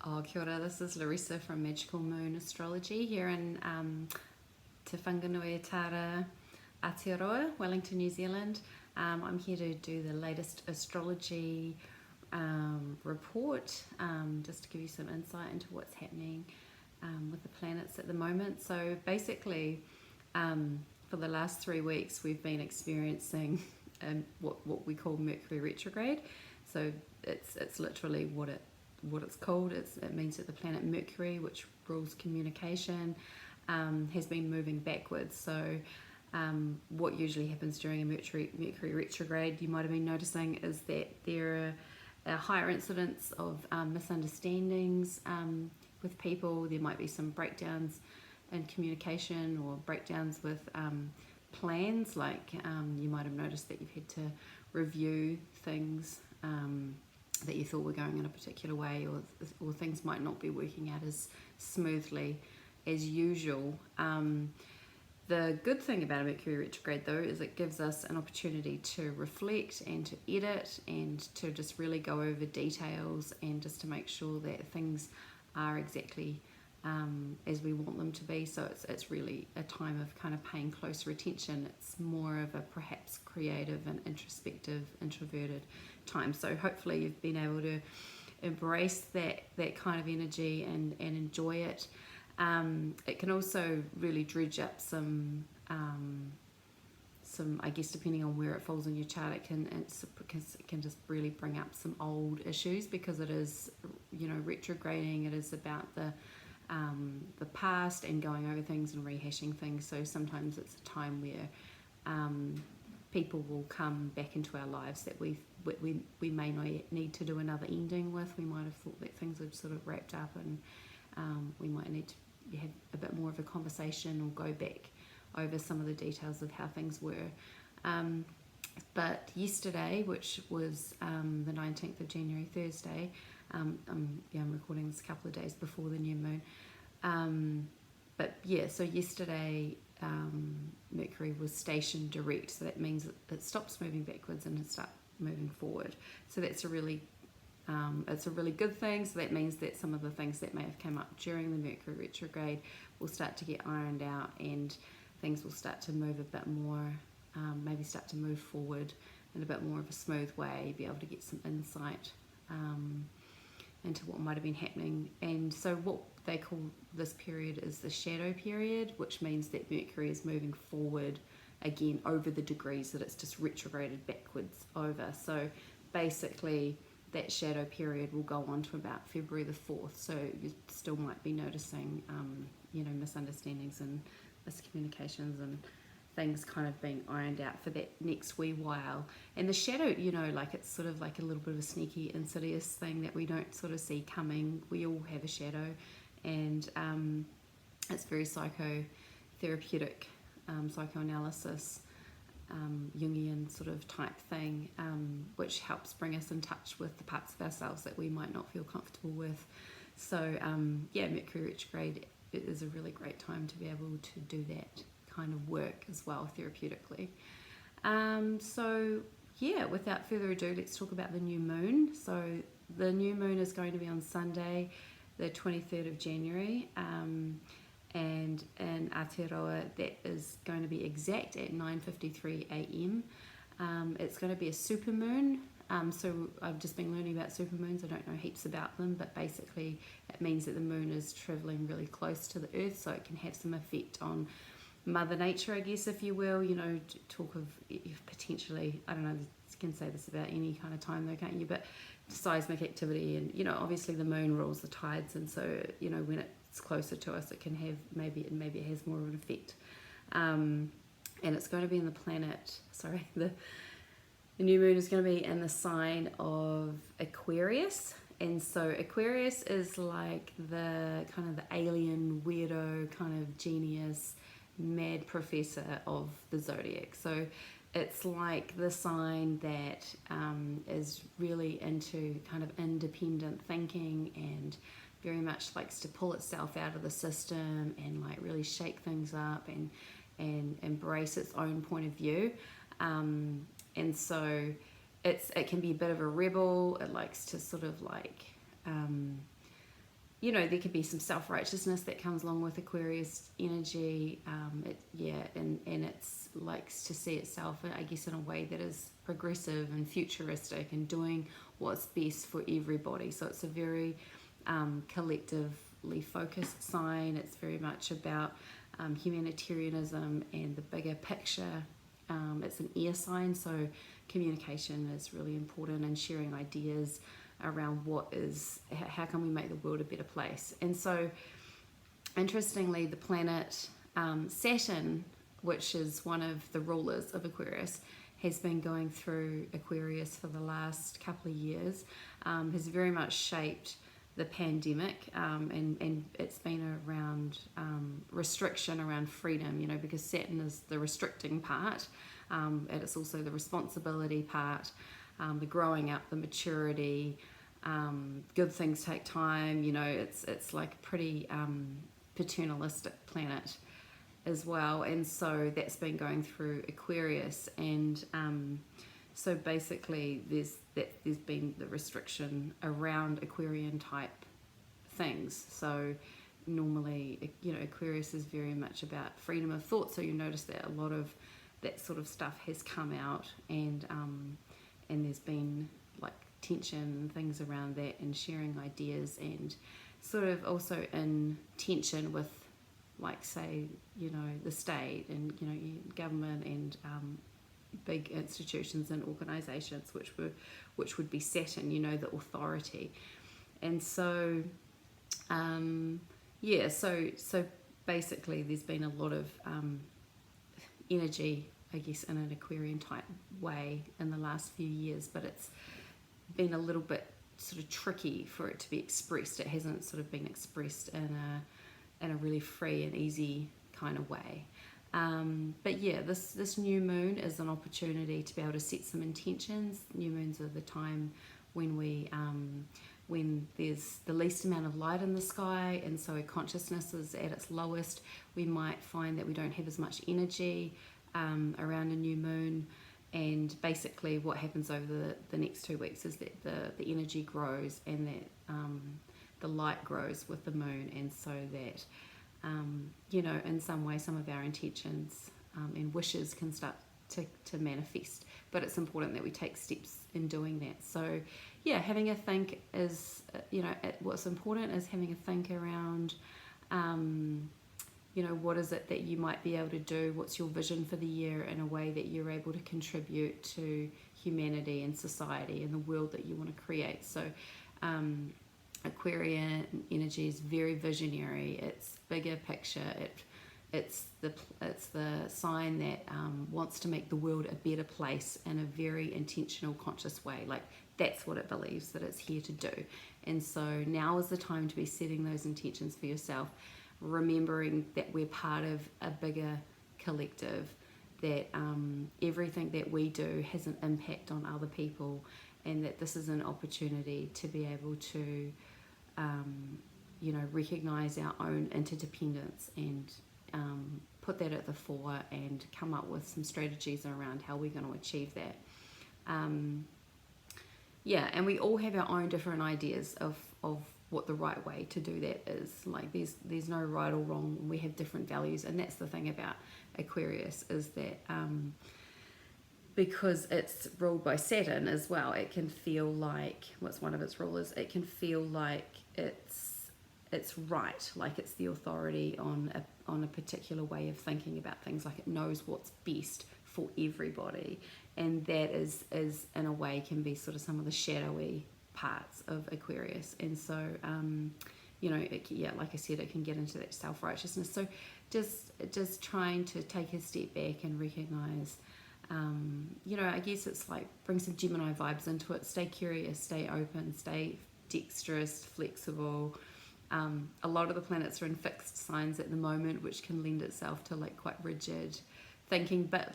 Oh, kia ora, this is Larissa from Magical Moon Astrology here in Te Whanganui-a-Tara, Aotearoa, Wellington, New Zealand. I'm here to do the latest astrology report, just to give you some insight into what's happening with the planets at the moment. So basically, for the last 3 weeks, we've been experiencing what we call Mercury retrograde. So it's literally what it's called. It means that the planet Mercury, which rules communication, has been moving backwards. So what usually happens during a Mercury retrograde, you might have been noticing, is that there are higher incidence of misunderstandings with people. There might be some breakdowns in communication or breakdowns with plans, like you might have noticed that you've had to review things that you thought were going in a particular way, or things might not be working out as smoothly as usual. The good thing about a Mercury retrograde, though, is it gives us an opportunity to reflect and to edit and to just really go over details and just to make sure that things are exactly as we want them to be. So it's really a time of kind of paying closer attention. It's more of a perhaps creative and introspective, introverted time. So hopefully you've been able to embrace that kind of energy and enjoy it. It can also really dredge up some I guess, depending on where it falls in your chart, it can just really bring up some old issues, because it is, retrograding. It is about the past and going over things and rehashing things. So sometimes it's a time where people will come back into our lives that we may need to do another ending with. We might have thought that things had sort of wrapped up, and we might need to have a bit more of a conversation or go back over some of the details of how things were. But yesterday, which was the 19th of January, Thursday, I'm recording this a couple of days before the new moon. So yesterday Mercury was stationed direct, so that means it stops moving backwards and it starts moving forward. So that's it's a really good thing. So that means that some of the things that may have come up during the Mercury retrograde will start to get ironed out, and things will start to move a bit more, maybe start to move forward in a bit more of a smooth way, be able to get some insight into what might have been happening. And so what they call this period is the shadow period, which means that Mercury is moving forward again over the degrees that it's just retrograded backwards over. So basically that shadow period will go on to about February the 4th. So you still might be noticing, misunderstandings and miscommunications and things kind of being ironed out for that next wee while. And the shadow, it's sort of like a little bit of a sneaky, insidious thing that we don't sort of see coming. We all have a shadow, and it's very psychotherapeutic, psychoanalysis, Jungian sort of type thing, which helps bring us in touch with the parts of ourselves that we might not feel comfortable with. So Mercury retrograde is a really great time to be able to do that kind of work as well, therapeutically. Without further ado, let's talk about the new moon. So the new moon is going to be on Sunday, the 23rd of January, and in Aotearoa that is going to be exact at 9:53 a.m. It's going to be a supermoon. So I've just been learning about supermoons. I don't know heaps about them, but basically it means that the moon is traveling really close to the earth, so it can have some effect on Mother Nature, I guess, if you will. Talk of potentially, I don't know, you can say this about any kind of time though, can't you? But seismic activity, and obviously the moon rules the tides, and so when it's closer to us, it can have maybe it has more of an effect. And it's going to be in the new moon is going to be in the sign of Aquarius. And so Aquarius is like the kind of the alien, weirdo, kind of genius, mad professor of the zodiac. So it's like the sign that is really into kind of independent thinking and very much likes to pull itself out of the system and like really shake things up and embrace its own point of view. And so it can be a bit of a rebel. It likes to sort of like there can be some self-righteousness that comes along with Aquarius energy. And it's likes to see itself, I guess, in a way that is progressive and futuristic and doing what's best for everybody. So it's a very collectively focused sign. It's very much about humanitarianism and the bigger picture. It's an air sign, so communication is really important, and sharing ideas around how can we make the world a better place. And so interestingly, the planet Saturn, which is one of the rulers of Aquarius, has been going through Aquarius for the last couple of years, has very much shaped the pandemic, and it's been around restriction, around freedom, because Saturn is the restricting part, and it's also the responsibility part, the growing up, the maturity. Good things take time, it's like a pretty paternalistic planet as well, and so that's been going through Aquarius, and so basically there's been the restriction around Aquarian type things. So normally, Aquarius is very much about freedom of thought, so you notice that a lot of that sort of stuff has come out, and there's been like tension and things around that, and sharing ideas, and sort of also in tension with, like, say, the state and government and big institutions and organizations, which would be Saturn, the authority. And so so basically there's been a lot of energy, I guess, in an Aquarian type way in the last few years, but it's been a little bit sort of tricky for it to be expressed. It hasn't sort of been expressed in a really free and easy kind of way. But yeah, this new moon is an opportunity to be able to set some intentions. New moons are the time when when there's the least amount of light in the sky, and so consciousness is at its lowest. We might find that we don't have as much energy around a new moon, and basically what happens over the next 2 weeks is that the energy grows, and that the light grows with the moon, and so that in some way some of our intentions and wishes can start to manifest. But it's important that we take steps in doing that. So yeah, having a think is, what's important is having a think around what is it that you might be able to do, what's your vision for the year, in a way that you're able to contribute to humanity and society and the world that you want to create. So Aquarian energy is very visionary. It's bigger picture. It's the sign that wants to make the world a better place in a very intentional, conscious way. Like, that's what it believes that it's here to do. And so now is the time to be setting those intentions for yourself, remembering that we're part of a bigger collective, that everything that we do has an impact on other people, and that this is an opportunity to be able to recognize our own interdependence, and put that at the fore, and come up with some strategies around how we're going to achieve that. And we all have our own different ideas of what the right way to do that is. Like, there's no right or wrong. We have different values, and that's the thing about Aquarius, is that because it's ruled by Saturn as well, it can feel like, what's one of its rulers, it can feel like it's right, like it's the authority on a particular way of thinking about things, like it knows what's best for everybody. And that is in a way can be sort of some of the shadowy parts of Aquarius. And so like I said, it can get into that self-righteousness. So just trying to take a step back and recognize, I guess it's like bring some Gemini vibes into it. Stay curious, stay open, stay dexterous, flexible. A lot of the planets are in fixed signs at the moment, which can lend itself to like quite rigid thinking, but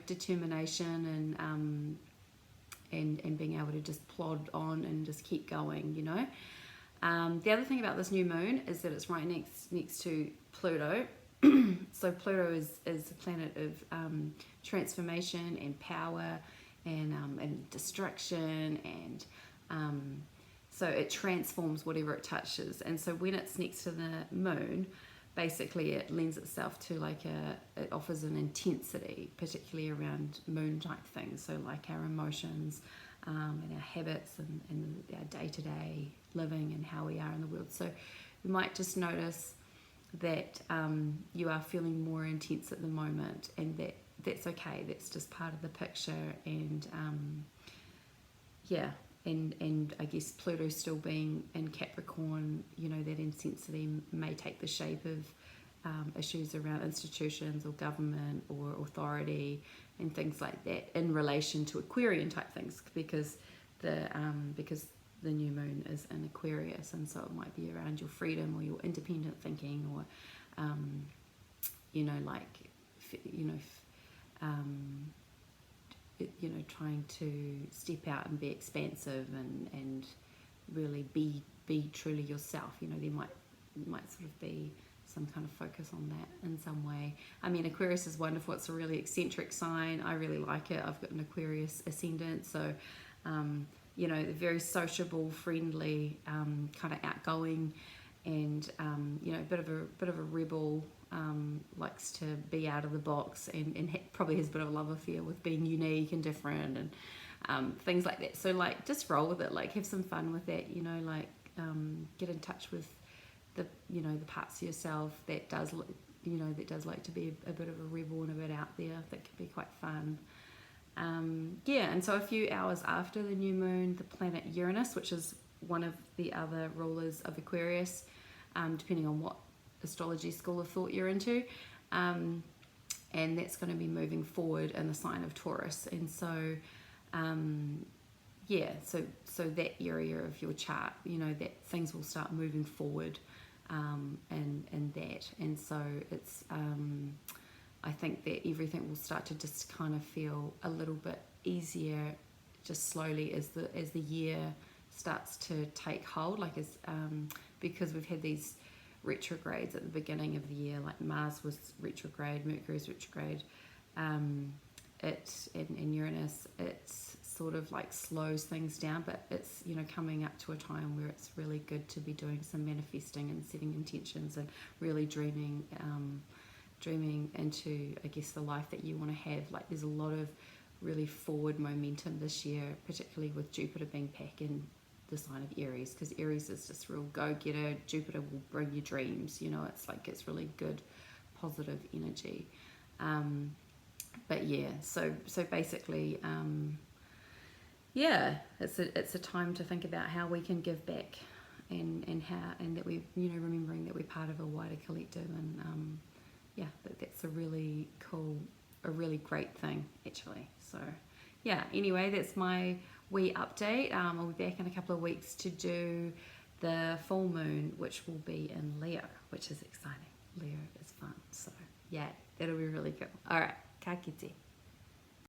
determination and being able to just plod on and just keep going. The other thing about this new moon is that it's right next to Pluto. So Pluto is a planet of transformation and power and destruction, and So it transforms whatever it touches. And so when it's next to the moon, basically it lends itself to like it offers an intensity, particularly around moon type things. So like our emotions and our habits and our day-to-day living and how we are in the world. So you might just notice that you are feeling more intense at the moment, and that's okay. That's just part of the picture. And and I guess Pluto still being in Capricorn, you know, that intensity may take the shape of issues around institutions or government or authority and things like that in relation to Aquarian type things, because the new moon is in Aquarius, and so it might be around your freedom or your independent thinking, or trying to step out and be expansive and really be truly yourself. You know, there might sort of be some kind of focus on that in some way. I mean, Aquarius is wonderful. It's a really eccentric sign. I really like it. I've got an Aquarius ascendant, so very sociable, friendly, kind of outgoing, and a bit of a rebel. Likes to be out of the box, and probably has a bit of a love affair with being unique and different, and things like that. So like, just roll with it. Like, have some fun with that. Get in touch with the parts of yourself that does like to be a bit of a rebel and a bit out there. That can be quite fun. And so a few hours after the new moon, the planet Uranus, which is one of the other rulers of Aquarius, depending on what astrology school of thought you're into, and that's going to be moving forward in the sign of Taurus. And so so that area of your chart, that things will start moving forward, and that, and so it's I think that everything will start to just kind of feel a little bit easier, just slowly as the year starts to take hold, because we've had these retrogrades at the beginning of the year. Like Mars was retrograde, Mercury's retrograde, in Uranus. It's sort of like slows things down, but it's coming up to a time where it's really good to be doing some manifesting and setting intentions and really dreaming into, I guess, the life that you want to have. Like, there's a lot of really forward momentum this year, particularly with Jupiter being back in the sign of Aries, because Aries is just real go-getter. Jupiter will bring you dreams. It's really good, positive energy. So basically, it's a time to think about how we can give back, and that we remembering that we're part of a wider collective, and that's a really cool, a really great thing, actually. So anyway, that's my wee update. I'll be back in a couple of weeks to do the full moon, which will be in Leo, which is exciting. Leo is fun, so that'll be really cool. All right, ka kite.